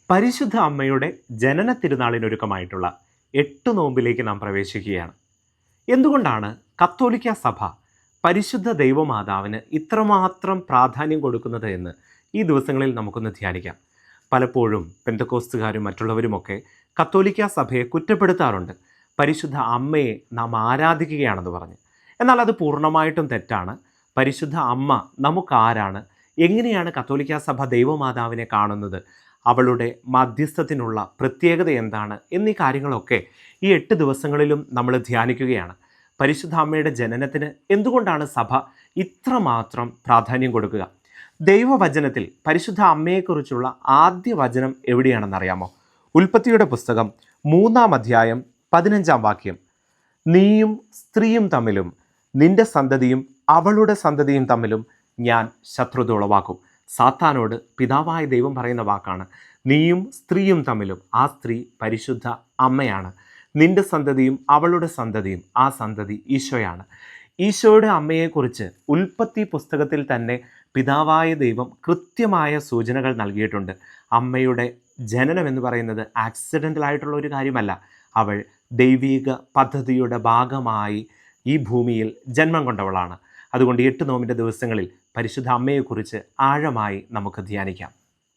പരിശുദ്ധ അമ്മയുടെ ജനന തിരുനാളിനൊരുക്കമായിട്ടുള്ള 8 നോമ്പിലേക്ക് നാം പ്രവേശിക്കുകയാണ്. എന്തുകൊണ്ടാണ് കത്തോലിക്ക സഭ പരിശുദ്ധ ദൈവമാതാവിന് ഇത്രമാത്രം പ്രാധാന്യം കൊടുക്കുന്നത് എന്ന് ഈ ദിവസങ്ങളിൽ നമുക്കൊന്ന് ധ്യാനിക്കാം. പലപ്പോഴും പെന്തക്കോസ്തുകാരും മറ്റുള്ളവരുമൊക്കെ കത്തോലിക്ക സഭയെ കുറ്റപ്പെടുത്താറുണ്ട്, പരിശുദ്ധ അമ്മയെ നാം ആരാധിക്കുകയാണെന്ന് പറഞ്ഞ്. എന്നാൽ അത് പൂർണ്ണമായിട്ടും തെറ്റാണ്. പരിശുദ്ധ അമ്മ നമുക്കാരാണ്, എങ്ങനെയാണ് കത്തോലിക്ക സഭ ദൈവമാതാവിനെ കാണുന്നത്, അവളുടെ മധ്യസ്ഥത്തിനുള്ള പ്രത്യേകത എന്താണ് എന്നീ കാര്യങ്ങളൊക്കെ ഈ 8 ദിവസങ്ങളിലും നമ്മൾ ധ്യാനിക്കുകയാണ്. പരിശുദ്ധ അമ്മയുടെ ജനനത്തിന് എന്തുകൊണ്ടാണ് സഭ ഇത്രമാത്രം പ്രാധാന്യം കൊടുക്കുക? ദൈവവചനത്തിൽ പരിശുദ്ധ അമ്മയെക്കുറിച്ചുള്ള ആദ്യ വചനം എവിടെയാണെന്നറിയാമോ? ഉൽപ്പത്തിയുടെ പുസ്തകം 3-ാം അധ്യായം 15-ാം വാക്യം. നീയും സ്ത്രീയും തമ്മിലും നിന്റെ സന്തതിയും അവളുടെ സന്തതിയും തമ്മിലും ഞാൻ ശത്രുത ഉളവാക്കും. സാത്താനോട് പിതാവായ ദൈവം പറയുന്ന വാക്കാണ്. നീയും സ്ത്രീയും തമ്മിലും, ആ സ്ത്രീ പരിശുദ്ധ അമ്മയാണ്. നിന്റെ സന്തതിയും അവളുടെ സന്തതിയും, ആ സന്തതി ഈശോയാണ്. ഈശോയുടെ അമ്മയെക്കുറിച്ച് ഉൽപ്പത്തി പുസ്തകത്തിൽ തന്നെ പിതാവായ ദൈവം കൃത്യമായ സൂചനകൾ നൽകിയിട്ടുണ്ട്. അമ്മയുടെ ജനനം എന്ന് പറയുന്നത് ആക്സിഡൻ്റലായിട്ടുള്ള ഒരു കാര്യമല്ല. അവൾ ദൈവിക പദ്ധതിയുടെ ഭാഗമായി ഈ ഭൂമിയിൽ ജന്മം കൊണ്ടവളാണ്. അതുകൊണ്ട് 8 നോമ്പിൻ്റെ ദിവസങ്ങളിൽ പരിശുദ്ധ അമ്മയെക്കുറിച്ച് ആഴമായി നമുക്ക് ധ്യാനിക്കാം.